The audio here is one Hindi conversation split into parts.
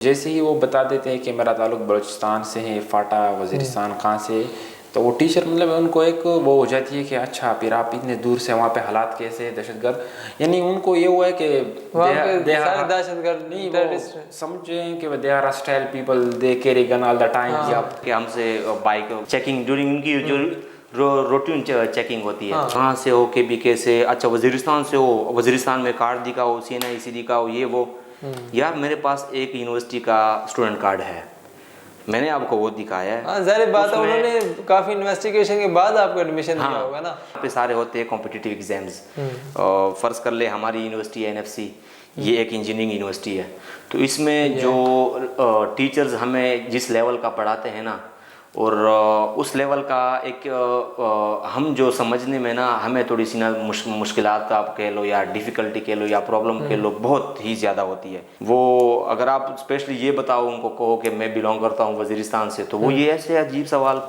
जैसे ही वो बता देते हैं कि मेरा ताल्लुक बलूचिस्तान से है, फाटा वज़ीरिस्तान कहाँ से, तो वो टीचर मतलब उनको एक वो हो जाती है कि अच्छा फिर आप इतने दूर से वहाँ पे हालात कैसे है, दहशतगर्द, यानी उनको ये हुआ है कि वहाँ पे सारे दहशतगर्द नहीं, टेररिस्ट वो समझे कि they are hostile people, they carry gun all the time. कि हमसे बाइक चेकिंग ड्यूरिंग उनकी जो रूटीन चेकिंग होती है, कहाँ से हो, के बीके से, अच्छा वज़ीरिस्तान से हो, वज़ीरिस्तान में कार्ड दिखाओ, CNI दिखाओ, ये वो। यार मेरे पास एक यूनिवर्सिटी का स्टूडेंट कार्ड है, मैंने आपको वो दिखाया है। हाँ जाहिर बात है, उन्होंने काफ़ी इन्वेस्टिगेशन के बाद आपको एडमिशन दिया होगा ना। पे सारे होते हैं कॉम्पिटिटिव एग्जाम्स। फ़र्ज़ कर ले हमारी यूनिवर्सिटी है NFC, ये एक इंजीनियरिंग यूनिवर्सिटी है, तो इसमें जो टीचर्स हमें जिस लेवल का पढ़ाते हैं ना, और उस लेवल का एक हम जो समझने में ना हमें थोड़ी सी ना मुश्किलात आप कह लो या डिफ़िकल्टी कह लो या प्रॉब्लम कह लो बहुत ही ज़्यादा होती है। वो अगर आप स्पेशली ये बताओ उनको, कहो कि मैं बिलोंग करता हूँ वज़ीरिस्तान से, तो वो ये ऐसे अजीब सवाल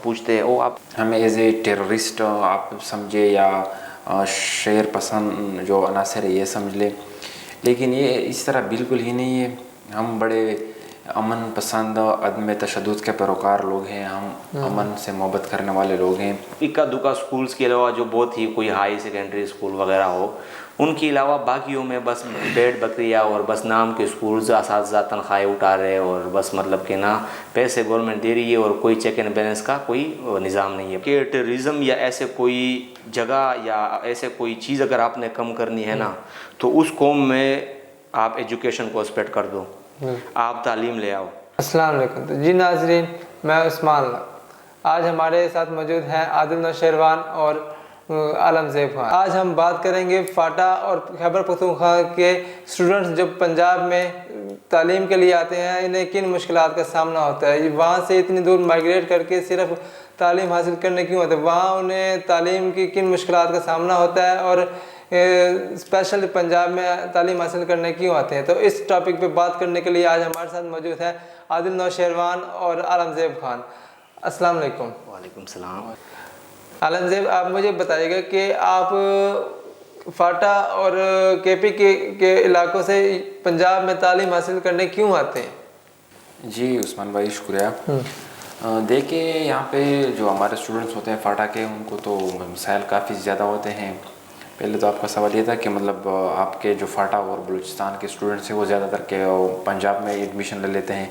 पूछते हैं। ओ आप हमें एज ए टेररिस्ट आप समझे या शेर पसंद जो अनासर है ये समझ ले, लेकिन ये इस तरह बिल्कुल ही नहीं है। हम बड़े अमन पसंद, अदम तशद्दुद के पैरोकार लोग हैं, हम अमन से मोहब्बत करने वाले लोग हैं। इक्का दुक्का स्कूल्स के अलावा जो बहुत ही कोई हाई सेकेंडरी स्कूल वगैरह हो, उनके अलावा बाकियों में बस भेड़ बकरियाँ और बस नाम के स्कूल्स, असातिज़ा तनख्वाहें उठा रहे हैं और बस मतलब कि ना पैसे गवर्नमेंट दे रही है और कोई चेक एंड बैलेंस का कोई निज़ाम नहीं है। कि टेररिज्म या ऐसे कोई जगह या ऐसे कोई चीज़ अगर आपने कम करनी है ना, तो उस कौम में आप एजुकेशन को स्प्रेड कर दो, आप तालीम ले आओ। अस्सलाम वालेकुम। तो जी नाज़रीन, मैं उस्मान लाल। आज हमारे साथ मौजूद हैं आदिल नौशेरवान और आलमज़ेब खान। आज हम बात करेंगे फाटा और खैबर पख्तूनख्वा के स्टूडेंट्स जो पंजाब में तालीम के लिए आते हैं, इन्हें किन मुश्किलात का सामना होता है। वहाँ से इतनी दूर माइग्रेट करके सिर्फ तालीम हासिल करने क्यों आते हैं, वहाँ उन्हें तालीम की किन मुश्किलात का सामना होता है और स्पेशल पंजाब में तालीम हासिल करने क्यों आते हैं। तो इस टॉपिक पे बात करने के लिए आज हमारे साथ मौजूद हैं आदिल नौशेरवान और आलमज़ेब खान। अस्सलाम वालेकुम। वालेकुम सलाम। आलमज़ेब, आप मुझे बताइएगा कि आप फाटा और KP के इलाकों से पंजाब में तालीम हासिल करने क्यों आते हैं। जी उस्मान भाई शुक्रिया। देखिए यहाँ पे जो हमारे स्टूडेंट्स होते हैं फाटा के, उनको तो मसाइल काफ़ी ज़्यादा होते हैं। पहले तो आपका सवाल ये था कि मतलब आपके जो फाटा और बलूचिस्तान के स्टूडेंट्स हैं वो ज़्यादातर के पंजाब में एडमिशन ले लेते हैं,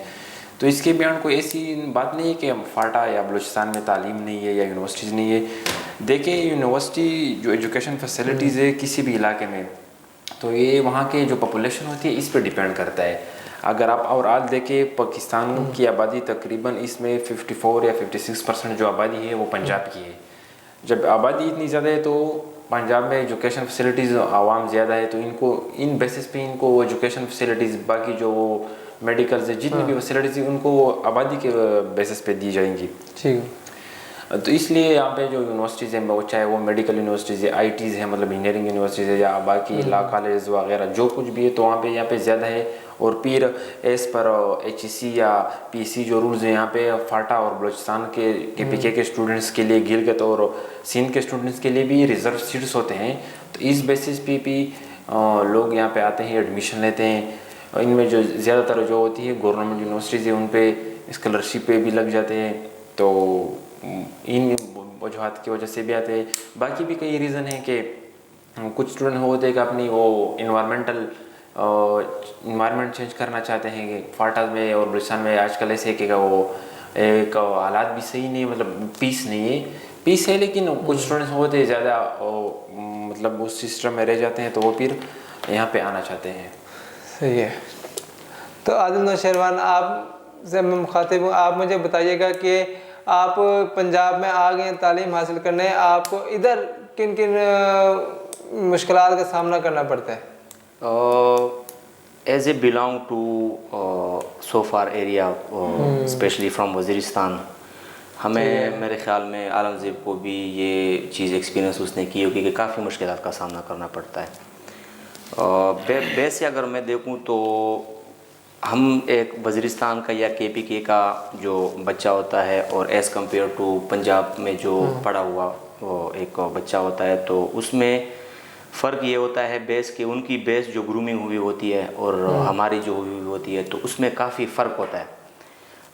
तो इसके बयान कोई ऐसी बात नहीं है कि फाटा या बलूचिस्तान में तालीम नहीं है या यूनिवर्सिटीज़ नहीं है। देखिए यूनिवर्सिटी जो एजुकेशन फैसिलिटीज़ है किसी भी इलाके में, तो ये वहाँ के जो पॉपुलेशन होती है इस पर डिपेंड करता है। अगर आप और आज देखें पाकिस्तान की आबादी तकरीबन इसमें 54 या 56% जो आबादी है वो पंजाब की है। जब आबादी इतनी ज़्यादा है तो पंजाब में एजुकेशन फैसिलिटीज़ आवाम ज़्यादा है, तो इनको इन बेसिस पे इनको एजुकेशन फैसिलिटीज़ बाकी जो मेडिकल से जितनी भी फैसिलिटीज़ उनको आबादी के बेसिस पे दी जाएंगी। ठीक, तो इसलिए यहाँ पे जो यूनिवर्सिटीज़ हैं, वो चाहे वो मेडिकल यूनिवर्सिटीज़ है, ITs है मतलब इंजीनियरिंग यूनिवर्सिटीज़ है, या बाकी लॉ कॉलेज वगैरह जो कुछ भी है, तो वहाँ पे यहाँ पे ज़्यादा है। और फिर एज़ पर HEC या PC जो रूल्स हैं यहाँ पे फाटा और बलूचिस्तान के KPK के स्टूडेंट्स के लिए, गिलगित और सिंध के स्टूडेंट्स के लिए भी रिजर्व सीट्स होते हैं। तो इस बेसिस पे भी लोग यहाँ पे आते हैं, एडमिशन लेते हैं। इनमें जो ज़्यादातर जो होती है गवर्नमेंट यूनिवर्सिटीज़ है, उन पर स्कॉलरशिप पे भी लग जाते हैं, तो इन वजूहत की वजह से भी आते हैं। बाकी भी कई रीज़न है कि कुछ स्टूडेंट होते हैं कि अपनी वो इन्वायरमेंट चेंज करना चाहते हैं कि फाटा में और बलूचिस्तान में आजकल ऐसे कि वो एक हालात भी सही नहीं, मतलब पीस नहीं है, पीस है लेकिन कुछ स्टूडेंट्स होते हैं ज़्यादा मतलब उस सिस्टम में रह जाते हैं, तो वो फिर यहाँ पे आना चाहते हैं। सही है। तो आदिल नौशेरवान, आप से मैं मुखातिब हूँ, आप मुझे बताइएगा कि आप पंजाब में आ गए तालीम हासिल करने, आपको इधर किन किन मुश्किलात का सामना करना पड़ता है। As a belong to so far area specially from Waziristan, हमें मेरे ख़्याल में आलमज़ेब को भी ये चीज़ एक्सपीरियंस उसने की होगी कि काफ़ी मुश्किलात का सामना करना पड़ता है। वैसे अगर मैं देखूँ तो हम एक वज़ीरिस्तान का या KPK का जो बच्चा होता है और एज़ कम्पेयर टू पंजाब में जो पढ़ा हुआ वो एक बच्चा होता है, तो उसमें फ़र्क ये होता है बेस के, उनकी बेस जो ग्रूमिंग हुई होती है और हमारी जो हुई होती है, तो उसमें काफ़ी फ़र्क होता है।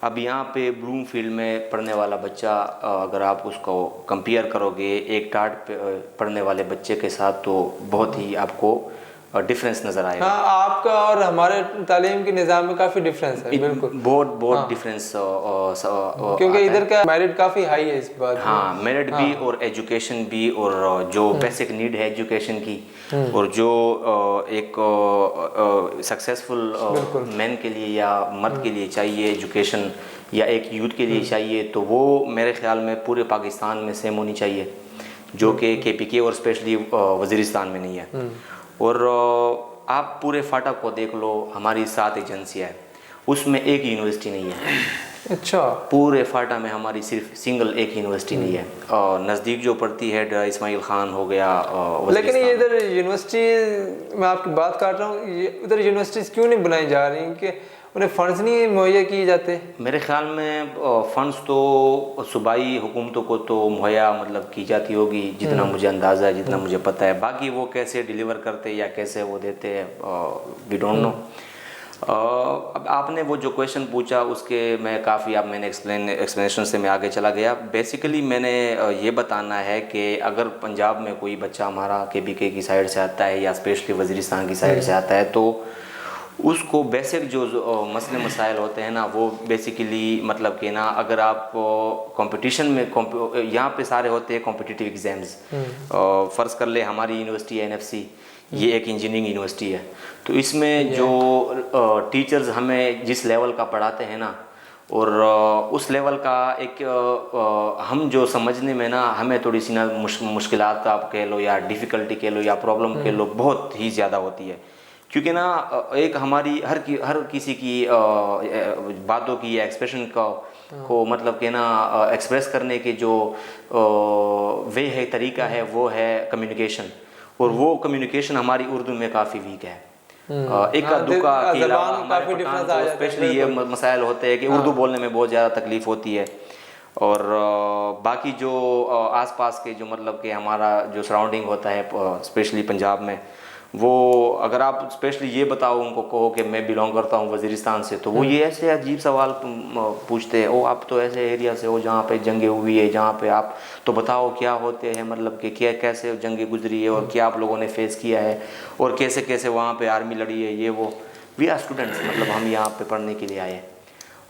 अब यहाँ पे ब्लूमफील्ड में पढ़ने वाला बच्चा, अगर आप उसको कंपेयर करोगे एक टाट पे पढ़ने वाले बच्चे के साथ, तो बहुत ही आपको डिफरेंस नज़र आएगा। हाँ, आपका और हमारे तालीम के निज़ाम में काफ़ी डिफरेंस है, बिल्कुल बहुत डिफरेंस क्योंकि इधर का मेरिट काफ़ी हाई है इस बात में। हाँ, मेरिट भी और एजुकेशन भी, और जो बेसिक नीड है एजुकेशन की, और जो एक सक्सेसफुल मैन के लिए या मर्द के लिए चाहिए एजुकेशन, या एक यूथ के लिए चाहिए, तो वो मेरे ख्याल में पूरे पाकिस्तान में सेम होनी चाहिए, जो कि KPK और स्पेशली वज़ीरिस्तान में नहीं है। और आप पूरे फाटा को देख लो, हमारी 7 एजेंसियाँ हैं, उसमें एक यूनिवर्सिटी नहीं है। अच्छा, पूरे फाटा में हमारी सिर्फ सिंगल एक यूनिवर्सिटी नहीं है। और नज़दीक जो पड़ती है इस्माइल खान हो गया, लेकिन ये इधर यूनिवर्सिटी, मैं आपकी बात काट रहा हूँ, ये उधर यूनिवर्सिटीज़ क्यों नहीं बनाई जा रही कि उन्हें फंड्स नहीं मुहैया किए जाते? मेरे ख्याल में फ़ंड्स तो सूबाई हुकूमतों को तो मुहैया मतलब की जाती होगी, जितना मुझे अंदाज़ा है, जितना मुझे पता है। बाकी वो कैसे डिलीवर करते या कैसे वो देते हैं, वी डोंट नो। अब आपने वो जो क्वेश्चन पूछा उसके मैं काफ़ी, अब मैंने एक्सप्लेनेशन से मैं आगे चला गया। बेसिकली मैंने ये बताना है कि अगर पंजाब में कोई बच्चा हमारा KPK की साइड से आता है या स्पेशली वज़ीरिस्तान की साइड से आता है, तो उसको बेसिक जो मसले मसाइल होते हैं ना, वो बेसिकली मतलब कि ना, अगर आप कंपटीशन में यहाँ पे सारे होते हैं कॉम्पिटिटिव एग्ज़ाम्स। फ़र्ज़ कर ले हमारी यूनिवर्सिटी NFC, ये एक इंजीनियरिंग यूनिवर्सिटी है, तो इसमें जो टीचर्स हमें जिस लेवल का पढ़ाते हैं ना, और उस लेवल का एक हम जो समझने में ना, हमें थोड़ी सी ना मुश्किलात आप कह लो या डिफ़िकल्टी कह लो या प्रॉब्लम कह लो, बहुत ही ज़्यादा होती है। क्योंकि ना एक हमारी हर किसी की बातों की या एक्सप्रेशन को मतलब कि ना एक्सप्रेस करने के जो वे है, तरीका है, वो है कम्युनिकेशन। और वो कम्युनिकेशन हमारी उर्दू में काफ़ी वीक है। एक दुका के अलावा हमारे पठान को स्पेशली ये मसाइल होते हैं कि उर्दू बोलने में बहुत ज़्यादा तकलीफ़ होती है। और बाकी जो आसपास के जो मतलब कि हमारा जो सराउंडिंग होता है स्पेशली पंजाब में, वो अगर आप स्पेशली ये बताओ उनको, कहो कि मैं बिलोंग करता हूँ वज़ीरिस्तान से, तो वो ये ऐसे अजीब सवाल पूछते हैं, ओ आप तो ऐसे एरिया से हो जहाँ पे जंगें हुई है, जहाँ पे आप तो बताओ क्या होते हैं, मतलब कि क्या कैसे जंगें गुजरी है और क्या आप लोगों ने फेस किया है और कैसे कैसे वहाँ पे आर्मी लड़ी है, ये वो। वी आर स्टूडेंट्स, मतलब हम यहाँ पे पढ़ने के लिए आए हैं,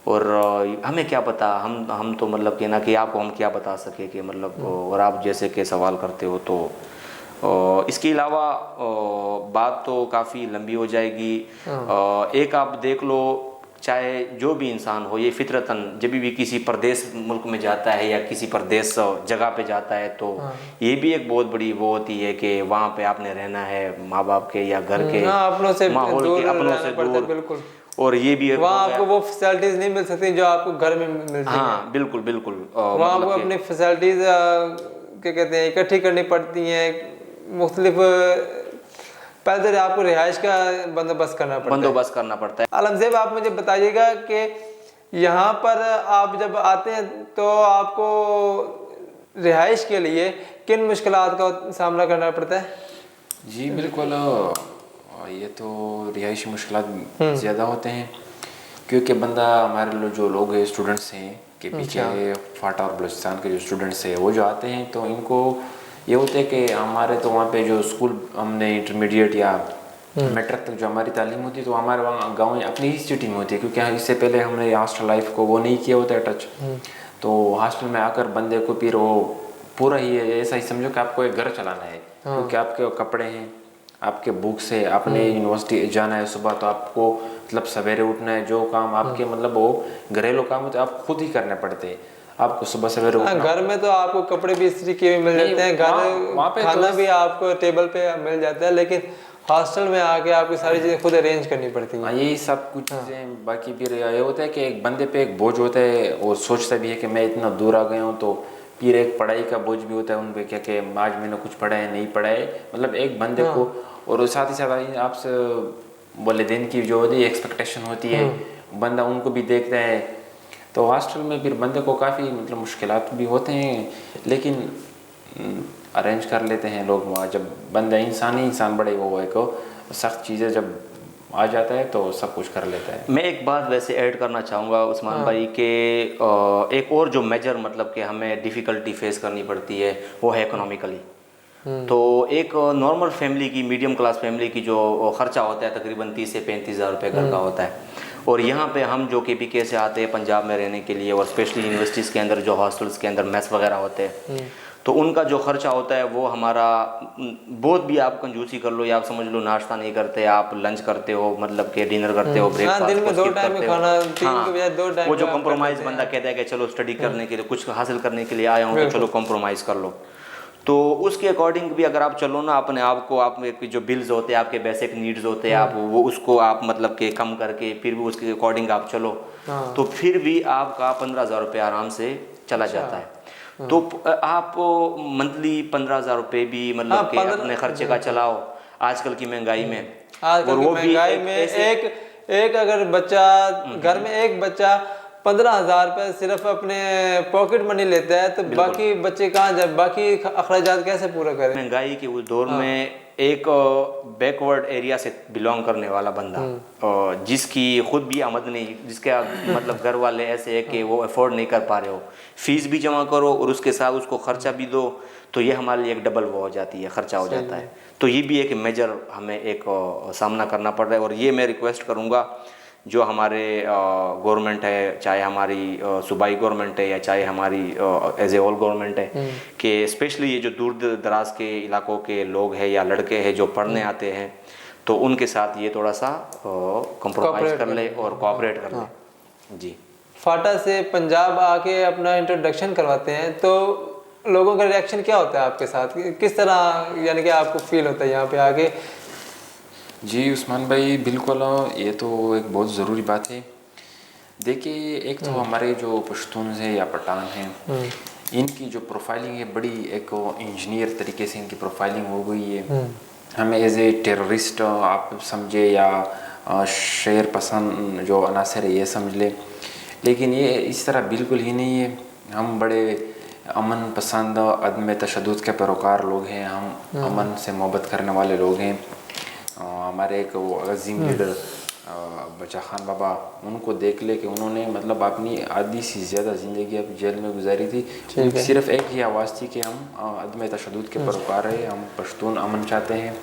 और हमें क्या पता, हम तो मतलब कि ना कि आपको हम क्या बता सके कि मतलब, और आप जैसे के सवाल करते हो। तो इसके अलावा बात तो काफ़ी लंबी हो जाएगी। एक आप देख लो, चाहे जो भी इंसान हो, ये फितरतन जब भी किसी परदेश मुल्क में जाता है या किसी परदेश जगह पे जाता है, तो ये भी एक बहुत बड़ी वो होती है कि वहाँ पे आपने रहना है माँ बाप के या घर के माहौल के, अपनों से दूर। बिल्कुल। और ये भी वहाँ आपको वो फैसिलिटीज़ नहीं मिल सकती जो आपको घर में मिलती हैं। हाँ बिल्कुल बिल्कुल। वहाँ आपको अपनी फैसिलिटीज़ क्या कहते हैं इकट्ठी करनी पड़ती हैं, मुख्तलिफ पहले तो आपको रिहाइश का बंदोबस्त करना पड़ता है। आलमज़ेब, आप मुझे बताइएगा कि यहाँ पर आप जब आते हैं तो आपको रिहाइश के लिए किन मुश्किलात का सामना करना पड़ता है? जी बिल्कुल, ये तो रिहाइशी मुश्किलात ज़्यादा होते हैं, क्योंकि बंदा हमारे जो लोग हैं स्टूडेंट्स हैं KPK फाटा और बलूचिस्तान के जो स्टूडेंट्स हैं, वो जो आते हैं तो इनको ये होता है कि हमारे तो वहाँ पे जो स्कूल हमने इंटरमीडिएट या मैट्रिक तक जो हमारी तालीम होती है तो हमारे वहाँ गाँव अपनी ही सिटी में होती है, क्योंकि इससे पहले हमने हॉस्टल लाइफ को वो नहीं किया होता है टच। तो हॉस्टल में आकर बंदे को फिर वो पूरा ही ऐसा ही समझो कि आपको एक घर चलाना है, क्योंकि आपके कपड़े हैं, आपके बुक्स है, आपने यूनिवर्सिटी जाना है सुबह, तो आपको मतलब सवेरे उठना है, जो काम आपके मतलब वो घरेलू काम होते हैं आप खुद ही करने पड़ते हैं। आपको सुबह सवेरे उठना, घर में तो आपको कपड़े भी इस्त्री किए मिल जाते हैं, घर खाना भी आपको टेबल पे मिल जाता है, लेकिन हॉस्टल में आके आपकी सारी चीज़ें खुद अरेंज करनी पड़ती हैं। यही सब कुछ चीज़ें। बाकी फिर ये होता है कि एक बंदे पे एक बोझ होता है और सोचता भी है कि मैं इतना दूर आ गया हूँ, तो फिर एक पढ़ाई का बोझ भी होता है उन पे, क्या कि आज मैंने कुछ पढ़ा है नहीं पढ़ा है, मतलब एक बंदे को। और साथ ही साथ आपसे वालिदैन की जो होती है एक्सपेक्टेशन होती है, बंदा उनको भी देखता है। तो हॉस्टल में फिर बंदे को काफ़ी मतलब मुश्किलात भी होते हैं, लेकिन अरेंज कर लेते हैं लोग वहाँ। जब बंदा इंसान ही इंसान बड़े वो एक सख्त चीज़ें जब आ जाता है तो सब कुछ कर लेता है। मैं एक बात वैसे ऐड करना चाहूँगा उस्मान भाई के एक और जो मेजर मतलब कि हमें डिफ़िकल्टी फेस करनी पड़ती है वो है इकोनॉमिकली। तो एक नॉर्मल फैमिली की, मीडियम क्लास फैमिली की जो खर्चा होता है तकरीबन 30 से 35 हज़ार रुपये घर का होता है। और यहाँ पे हम जो KPK से आते हैं पंजाब में रहने के लिए, और स्पेशली यूनिवर्सिटीज़ के अंदर जो हॉस्टल्स के अंदर मेस वगैरह होते हैं, तो उनका जो खर्चा होता है वो हमारा बहुत भी आप कंजूसी कर लो या आप समझ लो नाश्ता नहीं करते, आप लंच करते हो, मतलब कि डिनर करते हो, ब्रेकफास्ट दिन में 2 skip टाइम करते में हो। खाना, 3 के बजाय 2 टाइम वो जो कॉम्प्रोमाइज़ बंदा कहता है कि चलो स्टडी करने के लिए, कुछ हासिल करने के लिए आया हूँ तो चलो कॉम्प्रोमाइज़ कर लो, तो उसके अकॉर्डिंग भी अगर आप चलो ना अपने आप को, आप में जो बिल्स होते हैं, आपके बेसिक नीड्स होते हैं, आप वो उसको आप मतलब के कम करके फिर भी उसके अकॉर्डिंग आप चलो, तो फिर भी आपका 15,000 रुपये आराम से चला जाता है। तो आप मंथली 15,000 रुपये भी मतलब कि अपने खर्चे का चलाओ आजकल की महंगाई में। आजकल की महंगाई में एक अगर बच्चा घर में एक बच्चा 15,000 रुपये सिर्फ अपने पॉकेट मनी लेता है, तो बाकी बच्चे कहाँ जाए, बाकी अखराजात कैसे पूरा करें? महंगाई के उस दौर में एक बैकवर्ड एरिया से बिलोंग करने वाला बंदा, जिसकी खुद भी आमद नहीं, जिसके मतलब घर वाले ऐसे है कि वो अफोर्ड नहीं कर पा रहे हो, फीस भी जमा करो और उसके साथ उसको खर्चा भी दो, तो ये हमारे लिए एक डबल वो हो जाती है, खर्चा हो जाता है। तो ये भी एक मेजर हमें एक सामना करना पड़ रहा है। और ये मैं रिक्वेस्ट करूँगा जो हमारे गवर्नमेंट है, चाहे हमारी सूबाई गवर्नमेंट है या चाहे हमारी एज ए ऑल गवर्नमेंट है, कि स्पेशली ये जो दूर दराज के इलाकों के लोग हैं या लड़के हैं जो पढ़ने आते हैं, तो उनके साथ ये थोड़ा सा कॉम्प्रोमाइज़ कर ले और कोऑपरेट कर ले। जी, फाटा से पंजाब आके अपना इंट्रोडक्शन करवाते हैं, तो लोगों का रिएक्शन क्या होता है आपके साथ, किस तरह यानी कि आपको फील होता है यहाँ पे आके? जी उस्मान भाई, बिल्कुल ये तो एक बहुत ज़रूरी बात है। देखिए, एक तो हमारे जो पश्तून हैं या पठान हैं, इनकी जो प्रोफाइलिंग है बड़ी एक इंजीनियर तरीके से इनकी प्रोफाइलिंग हो गई है। हमें एज ए टेररिस्ट आप समझे या शेर पसंद जो अनासर है ये समझ ले, लेकिन ये इस तरह बिल्कुल ही नहीं है। हम बड़े अमन पसंद, अदम तशद्दुद के पैरोकार लोग हैं, हम अमन से मोहब्बत करने वाले लोग हैं। हमारे एक वो अजीम लीडर बचा खान बाबा, उनको देख ले कि उन्होंने मतलब अपनी आधी से ज़्यादा ज़िंदगी अब जेल में गुजारी थी। सिर्फ एक ही आवाज़ थी कि हम अदम तशद्दुद के पैरोकार हैं, हम पश्तून अमन चाहते हैं।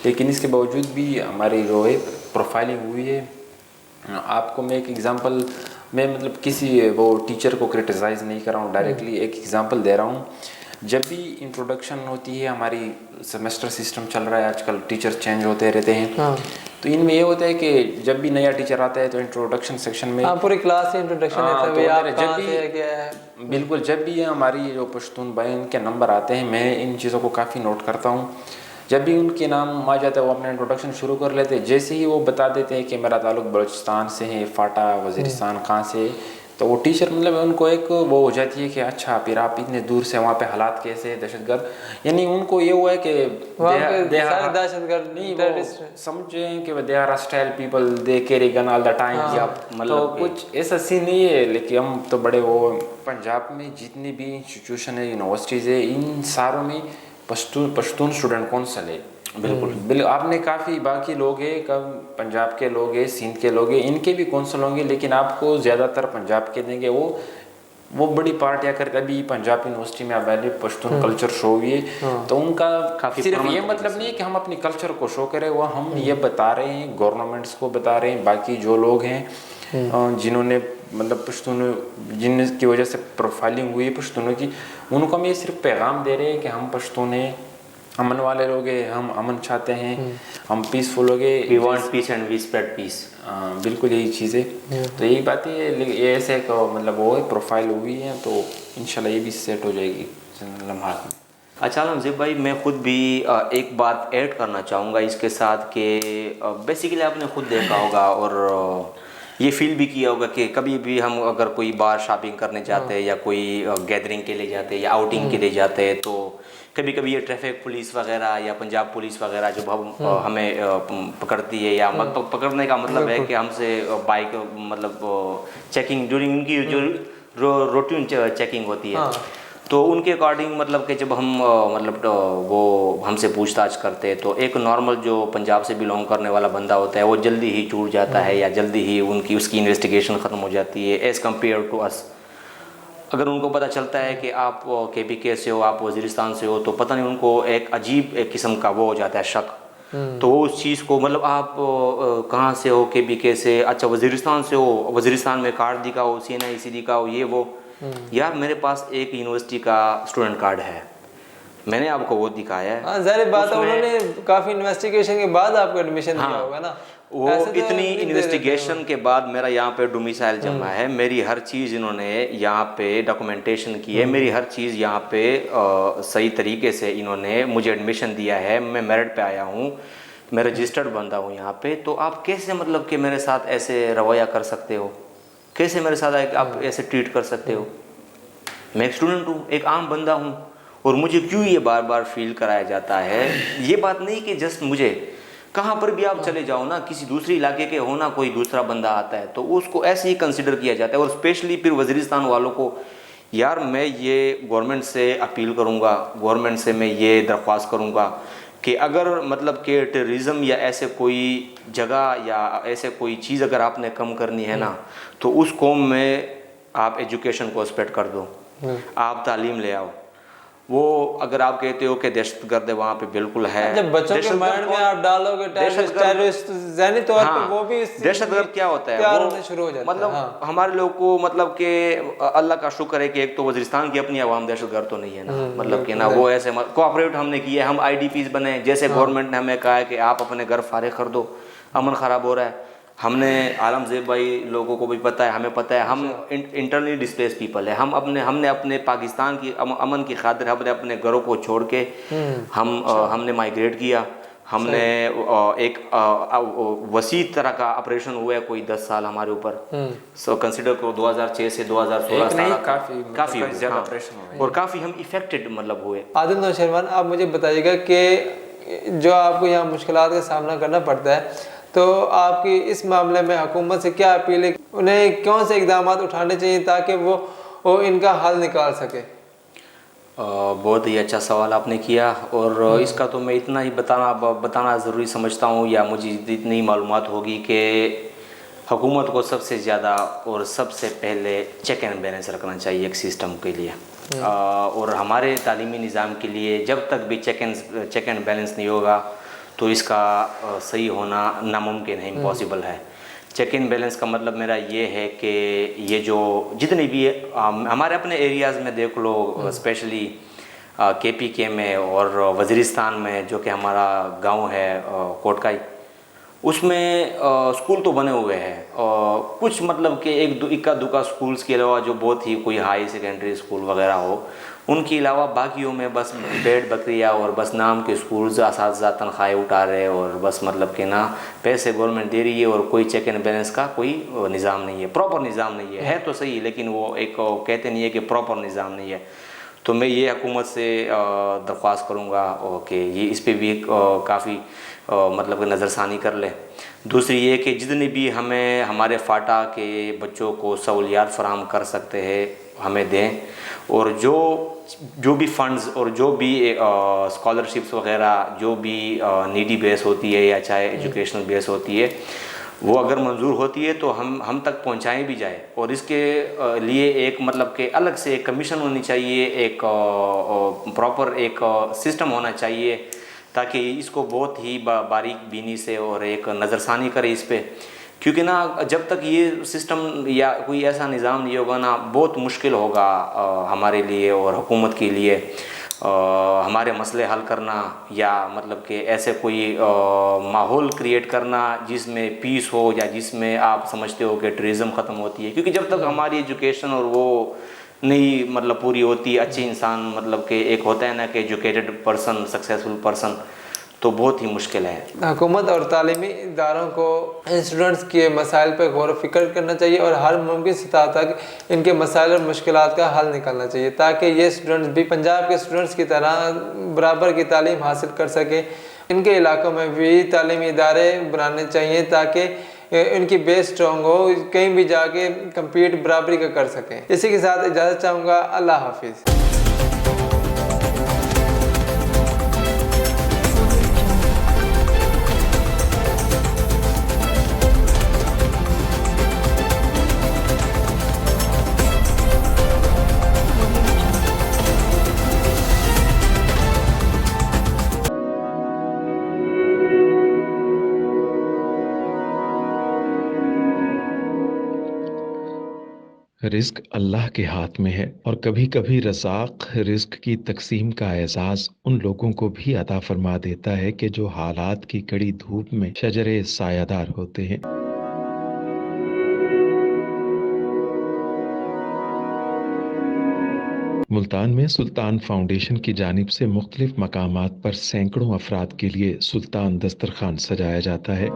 लेकिन इसके बावजूद भी हमारी जो है प्रोफाइलिंग हुई है। आपको मैं एक एग्ज़ाम्पल, मैं मतलब किसी वो टीचर को क्रिटिसाइज़ नहीं कर रहा हूँ डायरेक्टली, एक एग्ज़ाम्पल दे रहा हूँ। जब भी इंट्रोडक्शन होती है, हमारी सेमेस्टर सिस्टम चल रहा है आजकल, टीचर चेंज होते रहते हैं, तो इनमें ये होता है कि जब भी नया टीचर आता है तो इंट्रोडक्शन सेक्शन में पूरी क्लास से इंट्रोडक्शन है, तो जब भी बिल्कुल जब भी हमारी जो पश्तून भाई उनके नंबर आते हैं, मैं इन चीज़ों को काफ़ी नोट करता हूँ। जब भी उनके नाम आ जाता है वो अपना इंट्रोडक्शन शुरू कर लेते हैं। जैसे ही वो बता देते हैं कि मेरा ताल्लुक बलूचिस्तान से है, फाटा वज़ीरिस्तान कहाँ से, तो वो टीचर मतलब उनको एक वो हो जाती है कि अच्छा फिर आप इतने दूर से, वहाँ पे हालात कैसे, दहशतगर्द, यानी उनको ये हुआ है कि समझें कि they are hostile people, they carry gun all the time, या मतलब कुछ ऐसा सीन नहीं है। लेकिन हम तो बड़े वो, पंजाब में जितनी भी इंस्टीट्यूशन है, यूनिवर्सिटीज़ है, इन सारों में पश्तून स्टूडेंट कौंसल है। बिल्कुल आपने काफ़ी बाकी लोग हैं, कब पंजाब के लोग हैं, सिंध के लोग हैं, इनके भी कौंसल होंगे, लेकिन आपको ज़्यादातर पंजाब के देंगे। वो बड़ी पार्टियाँ कर, अभी पंजाब यूनिवर्सिटी में अवेलेबल पश्तून कल्चर शो हुई है, तो उनका सिर्फ ये मतलब नहीं है कि हम अपनी कल्चर को शो करें, वो हम ये बता रहे हैं, गवर्नमेंट्स को बता रहे हैं, बाकी जो लोग हैं जिन्होंने मतलब पश्तून, जिनकी वजह से प्रोफाइलिंग हुई पश्तूनों की, उनको हम ये सिर्फ पैगाम दे रहे हैं कि हम पश्तून हैं, अमन वाले लोग हैं, हम अमन चाहते हैं, हम पीसफुल हो गए, we want peace and we spread peace. बिल्कुल यही चीज़ है। तो यही बात है, ये ऐसे एक मतलब वो है प्रोफाइल हुई है, तो इंशाल्लाह ये भी सेट हो जाएगी लम्हात में। अच्छा आलमज़ेब भाई, मैं खुद भी एक बात ऐड करना चाहूँगा इसके साथ कि बेसिकली आपने खुद देखा होगा और ये फील भी किया होगा कि कभी भी हम अगर कोई बाहर शॉपिंग करने जाते हैं या कोई गैदरिंग के लिए जाते हैं या आउटिंग के लिए जाते हैं, तो कभी कभी ये ट्रैफिक पुलिस वगैरह या पंजाब पुलिस वगैरह जब हम हमें पकड़ती है, या पकड़ने का मतलब है कि हमसे बाइक मतलब चेकिंग ड्यूरिंग उनकी जो रूटीन चेकिंग होती है, तो उनके अकॉर्डिंग मतलब कि जब हम वो हमसे पूछताछ करते तो एक नॉर्मल जो पंजाब से बिलोंग करने वाला बंदा होता है वो जल्दी ही छूट जाता है या जल्दी ही उसकी इन्वेस्टिगेशन ख़त्म हो जाती है एज़ कम्पेयर टू अस। अगर उनको पता चलता है कि आप KPK से हो, आप वज़ीरिस्तान से हो, तो पता नहीं उनको एक अजीब एक किस्म का वो हो जाता है शक। तो वो उस चीज़ को मतलब आप कहाँ से हो, KPK से, अच्छा वज़ीरिस्तान से हो, वज़ीरिस्तान में कार्ड दिखाओ, CNI दिखाओ, ये वो। यार मेरे पास एक यूनिवर्सिटी का स्टूडेंट कार्ड है, मैंने आपको वो दिखाया है। हाँ ज़ाहिर बात है, उन्होंने काफ़ी इन्वेस्टिगेशन के बाद आपको एडमिशन दिया होगा ना। वो इतनी इन्वेस्टिगेशन के बाद मेरा यहाँ पे डोमिसाइल जमा है, मेरी हर चीज़ इन्होंने यहाँ पे डॉक्यूमेंटेशन की है, मेरी हर चीज़ यहाँ पे सही तरीके से इन्होंने मुझे एडमिशन दिया है, मैं मेरिट पे आया हूँ, मैं रजिस्टर्ड बंदा हूँ यहाँ पे। तो आप कैसे मतलब कि मेरे साथ ऐसे रवैया कर सकते हो, कैसे मेरे साथ आप ऐसे ट्रीट कर सकते हो? मैं एक स्टूडेंट हूँ, एक आम बंदा हूँ, और मुझे क्यों ये बार बार फील कराया जाता है? ये बात नहीं कि जस्ट मुझे, कहाँ पर भी आप चले जाओ ना, किसी दूसरे इलाके के हो ना, कोई दूसरा बंदा आता है तो उसको ऐसे ही कंसिडर किया जाता है। और स्पेशली फिर वज़ीरिस्तान वालों को, यार मैं ये गवर्नमेंट से अपील करूँगा, गवर्नमेंट से मैं ये दरख्वास्त करूँगा कि अगर मतलब कि टेररिज्म या ऐसे कोई जगह या ऐसे कोई चीज़ अगर आपने कम करनी है ना, तो उस कौम में आप एजुकेशन को स्प्रेड कर दो, आप तालीम ले आओ। वो अगर आप कहते हो कि दहशतगर्द वहाँ पे बिल्कुल है, जब बच्चों के माइंड में आप डालोगे टेररिस्ट ज़हनी तौर पे, वो भी दहशतगर्द क्या होता है, वो शुरू हो जाता मतलब है। हमारे लोग को मतलब कि अल्लाह का शुक्र है कि एक तो वज़ीरिस्तान की अपनी आवाम दहशतगर्द तो नहीं है ना, मतलब कि ना वो ऐसे कोऑपरेट हमने किया, हम IDPs बने, जैसे गवर्नमेंट ने हमें कहा है कि आप अपने घर फारिग कर दो, अमन ख़राब हो रहा है। हमने आलमज़ेब भाई लोगों को भी पता है, हमें पता है, हम इंटरनली डिस्प्लेस पीपल है, हमने अपने पाकिस्तान की अमन की खातिर हमने अपने घरों को छोड़ के हमने माइग्रेट किया। हमने एक वसी तरह का ऑपरेशन हुआ है, कोई 10 साल हमारे ऊपर। सो कंसिडर करो 2006 से 2016 साल काफ़ी ज़्यादा ऑपरेशन हुए और काफ़ी हम इफेक्टेड मतलब हुए। आदिल नौशेरवान, आप मुझे बताइएगा कि जो आपको यहाँ मुश्किलात का सामना करना पड़ता है, तो आपकी इस मामले में हुकूमत से क्या अपील है, उन्हें कौन से इक़दाम उठाने चाहिए ताकि वो इनका हल निकाल सके? बहुत ही अच्छा सवाल आपने किया, और इसका तो मैं इतना ही बताना ज़रूरी समझता हूँ, या मुझे इतनी मालूमात होगी कि हुकूमत को सबसे ज़्यादा और सबसे पहले चेक एंड बैलेंस रखना चाहिए एक सिस्टम के लिए। और हमारे तालीमी निज़ाम के लिए जब तक भी चेक एंड बैलेंस नहीं होगा तो इसका सही होना नामुमकिन है, इम्पॉसिबल है। चेक एंड बैलेंस का मतलब मेरा ये है कि ये जो जितने भी हमारे अपने एरियाज़ में देख लो, स्पेशली KPK में और वज़ीरिस्तान में जो कि हमारा गांव है कोटकाई, उसमें स्कूल तो बने हुए हैं, कुछ मतलब कि इक्का दुक्का स्कूल्स के अलावा जो बहुत ही कोई हाई सेकेंडरी स्कूल वगैरह हो, उनके अलावा बाकियों में बस भेड़ बकरियाँ और बस नाम के स्कूल्स, असातिज़ा तनख्वाहें उठा रहे और बस मतलब कि ना पैसे गवर्नमेंट दे रही है और कोई चेक एंड बैलेंस का कोई निज़ाम नहीं है, प्रॉपर निज़ाम नहीं है तो सही, लेकिन वो एक कहते नहीं है कि प्रॉपर निज़ाम नहीं है। तो मैं ये हुकूमत से दरख्वास्त करूँगा कि ये इस पर भी काफ़ी मतलब नज़रसानी कर ले। दूसरी ये कि जितने भी हमें हमारे फाटा के बच्चों को सहूलियात फराहम कर सकते हैं हमें दें, और जो भी फंड्स और जो भी स्कॉलरशिप्स वगैरह जो भी नीडी बेस होती है या चाहे एजुकेशनल बेस होती है, वो अगर मंजूर होती है तो हम तक पहुंचाएं भी जाए। और इसके लिए एक मतलब कि अलग से एक कमीशन होनी चाहिए, एक प्रॉपर एक सिस्टम होना चाहिए ताकि इसको बहुत ही बारीक बीनी से और एक नज़रसानी करे इस पर, क्योंकि ना जब तक ये सिस्टम या कोई ऐसा निज़ाम नहीं होगा ना, बहुत मुश्किल होगा हमारे लिए और हुकूमत के लिए हमारे मसले हल करना, या मतलब कि ऐसे कोई माहौल क्रिएट करना जिसमें पीस हो या जिसमें आप समझते हो कि टेररिज्म ख़त्म होती है। क्योंकि जब तक हमारी एजुकेशन और वो नहीं मतलब पूरी होती, अच्छे इंसान मतलब कि एक होता है ना कि एजुकेटेड पर्सन, सक्सेसफुल पर्सन, तो बहुत ही मुश्किल है। हुकूमत और तालीमी इदारों को स्टूडेंट्स के मसाइल पर गौर फिक्र करना चाहिए और हर मुमकिन सतह तक इनके मसाइल और मुश्किलात का हल निकालना चाहिए ताकि ये स्टूडेंट्स भी पंजाब के स्टूडेंट्स की तरह बराबर की तालीम हासिल कर सकें। इनके इलाकों में भी तालीमी इदारे बनाने चाहिए ताकि इनकी बेस स्ट्रॉन्ग हो, कहीं भी जाके कम्पीट बराबरी का कर सकें। इसी के साथ इजाज़त चाहूँगा। अल्लाह हाफिज़। रिस्क अल्लाह के हाथ में है और कभी कभी रज़ाक रिस्क की तकसीम का एहसास उन लोगों को भी अता फरमा देता है कि जो हालात की कड़ी धूप में शजरे सायादार होते हैं। मुल्तान में सुल्तान फाउंडेशन की जानिब से मुख्तलिफ मकामात पर सैकड़ों अफराद के लिए सुल्तान दस्तरखान सजाया जाता है।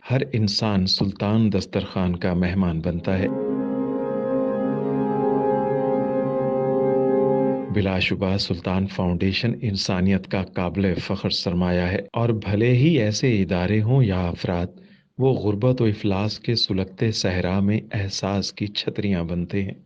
हर इंसान सुल्तान दस्तरखान का मेहमान बनता है। बिलाशुबा सुल्तान फाउंडेशन इंसानियत का काबिल फ़ख्र सरमाया है और भले ही ऐसे इदारे हों या अफराद, वो गुर्बत व इफलास के सुलगते सहरा में एहसास की छतरियाँ बनते हैं।